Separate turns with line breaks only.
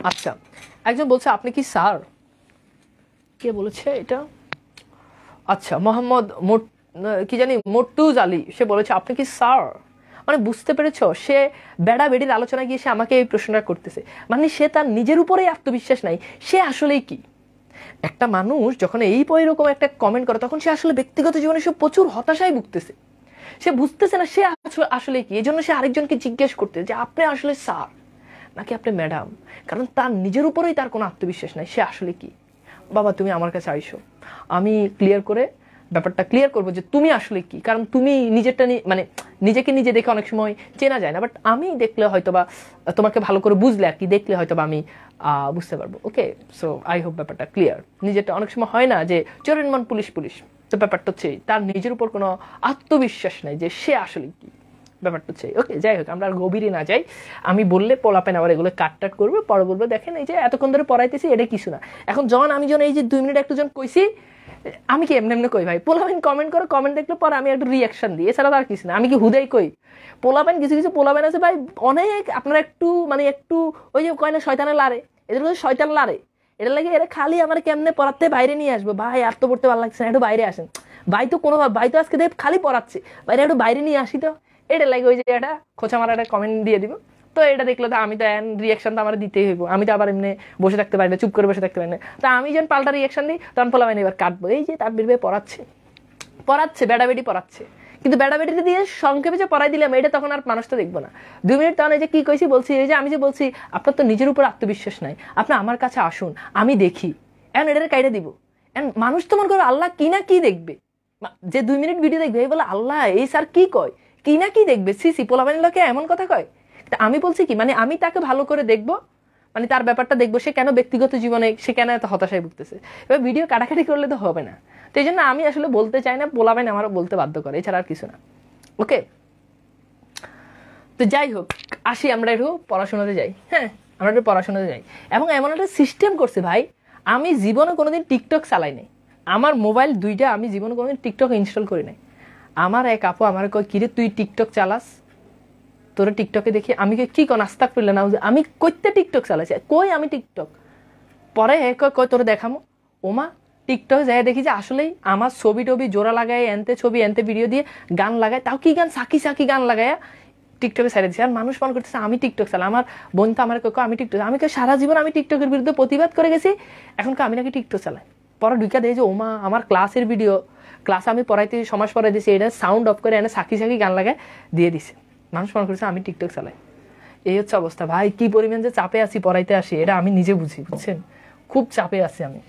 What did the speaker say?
আচ্ছা, একজন বলছে আপনি কি স্যার? কে বলেছে এটা? আচ্ছা, মোহাম্মদ কি জানি মোট্টুজ আলী, সে বলেছে আপনি কি স্যার? মানে বুঝতে পেরেছো, সে বেড়া বেড়ির আলোচনায় গিয়ে সে আমাকে এই প্রশ্নটা করতেছে। মানে সে তার নিজের উপরেই আত্মবিশ্বাস নাই, সে আসলেই কি? একটা মানুষ যখন এই এরকম একটা কমেন্ট করে তখন সে আসলে ব্যক্তিগত জীবনে সে প্রচুর হতাশায় ভুগতেছে। সে বুঝতেছে না সে আসলে কি। এই জন্য সে আরেকজনকে জিজ্ঞেস করতে যে আপনি আসলে স্যার নাকি আপনি ম্যাডাম, কারণ তার নিজের উপরেই তার কোনো আত্মবিশ্বাস নাই, সে আসলে কি। বাবা তুমি আমার কাছে আইসো, আমি ক্লিয়ার করে ব্যাপারটা ক্লিয়ার করবো যে তুমি আসলে কি। কারণ তুমি নিজেরটা মানে নিজেকে নিজে দেখে অনেক সময় চেনা যায় না, বাট আমি দেখলে হয়তো বা তোমাকে ভালো করে বুঝলে আর কি, দেখলে হয়তো বা আমি বুঝতে পারবো। ওকে, সো আই হোপ ব্যাপারটা ক্লিয়ার। নিজেরটা অনেক সময় হয় না যে চোরের মন পুলিশ পুলিশ, তো ব্যাপারটা হচ্ছে তার নিজের উপর কোনো আত্মবিশ্বাস নাই যে সে আসলে কি। ব্যাপারটা হচ্ছে ওকে, যাই হোক আমরা আর গভীরে না যাই। আমি বললে পোলাপেন আবার এগুলো কাট করবে, পরে বলবে দেখেন এই যে এতক্ষণ ধরে পড়াইতেছি এটা কিছু না। এখন আমি এই যে 2 মিনিট একটুজন কইছি, আমি কি এমনি এমনি কই ভাই? পোলাপেন কমেন্ট করো, কমেন্ট দেখলে পরে আমি একটু রিয়াকশন দিই, এছাড়া আর কিছু না। আমি কি হুদাই কই? পোলাপেন কিছু কিছু পোলাপেন আছে ভাই অনেক, আপনারা একটু মানে একটু ওই যে কয় না শয়তানের লারে, এদের মধ্যে শয়তান লারে, এটা লাগে এরা খালি আমার কেমনে পড়াতে বাইরে নিয়ে আসবো। ভাই আর তো পড়তে ভালো লাগছে না, একটু বাইরে আসেন। ভাই তো কোনো ভাই তো আজকে দেখ খালি পড়াচ্ছে, বাইরে একটু বাইরে নিয়ে আসি তো। এটা লাগে ওই যে এটা খোঁচা মারা একটা কমেন্ট দিয়ে দিব। তো এটা দেখলে তো আমি তো রিয়াকশন তো আমার দিতেই হইব, আমি তো আবার এমনি বসে থাকতে পারি না, চুপ করে বসে থাকতে পারি না। তা আমি যখন পাল্টা রিয়াকশন দিই তখন পোলাবেন এবার কাটবো। এই যে তার বিরবে পড়াচ্ছে বেড়াবেড়ি পড়াচ্ছে, কিন্তু বেড়াবেড়িতে দিয়ে সংক্ষেপে যে পড়াই দিলাম এটা তখন আর মানুষ তো দেখবো না। 2 মিনিট তখন এই যে কি কইছি বলছি, এই যে আমি যে বলছি আপনার তো নিজের উপর আত্মবিশ্বাস নাই, আপনি আমার কাছে আসুন আমি দেখি, এখন এটার কাইটা দিব। এখন মানুষ তো মনে করো আল্লাহ কি না কি দেখবে, যে 2 মিনিট ভিডিও দেখবে এই বলে আল্লাহ এই স্যার কি কয়, কি না কি দেখবে। সিসি পোলাবানির লোকে এমন কথা কয়। আমি বলছি কি মানে আমি তাকে ভালো করে দেখবো, মানে তার ব্যাপারটা দেখবো, সে কেন ব্যক্তিগত জীবনে সে কেন এত হতাশায় ভুগতেছে। এবার ভিডিও কাটাকাটি করলে তো হবে না, তো এই জন্য আমি আসলে বলতে চাই না, পোলাবেন আমারও বলতে বাধ্য করে, এছাড়া আর কিছু না। ওকে, তো যাই হোক আসি আমরা একটু পড়াশোনাতে যাই। হ্যাঁ, আমরা একটু পড়াশোনাতে যাই। এবং এমন একটা সিস্টেম করছে ভাই, আমি জীবনে কোনোদিন টিকটক চালাই নাই, আমার মোবাইল 2টা, আমি জীবনে কোনোদিন টিকটক ইনস্টল করি নাই। আমার এক আপু আমার কয় কিরে তুই টিকটক চালাস, তোরা টিকটকে দেখি। আমি কি কোন আস্তাক ফিরলে না, আমি কইতে টিকটক চালাইছি, কই আমি টিকটক। পরে কয় তোরে দেখামো। ওমা টিকটক যাই দেখি যে আসলেই আমার ছবি টবি জোড়া লাগায়, এনতে ছবি এনতে ভিডিও দিয়ে গান লাগায়, তাও কি গান সাকি সাকি গান লাগায় টিকটকে ছেড়ে দিচ্ছে। আর মানুষ মনে করতেছে আমি টিকটক চালাই। আমার বোন তো আমার আমি টিকটক, আমি সারা জীবন আমি টিকটকের বিরুদ্ধে প্রতিবাদ করে গেছি, এখন আমি নাকি টিকটক চালাই। পরে ঢুকা দেয় যে ওমা আমার ক্লাসের ভিডিও, ক্লাসে আমি পড়াইতে সমাজ পড়াই দিয়েছি, এটা সাউন্ড অফ করে এনে সাকি সাকি গান লাগায় দিয়ে দিছে। মানুষ মনে করছে আমি টিকটক চালাই। এই হচ্ছে অবস্থা ভাই, কি পরিমাণ যে চাপে আছি পড়াইতে আসি এটা আমি নিজে বুঝি, বুঝছেন? খুব চাপে আছি আমি।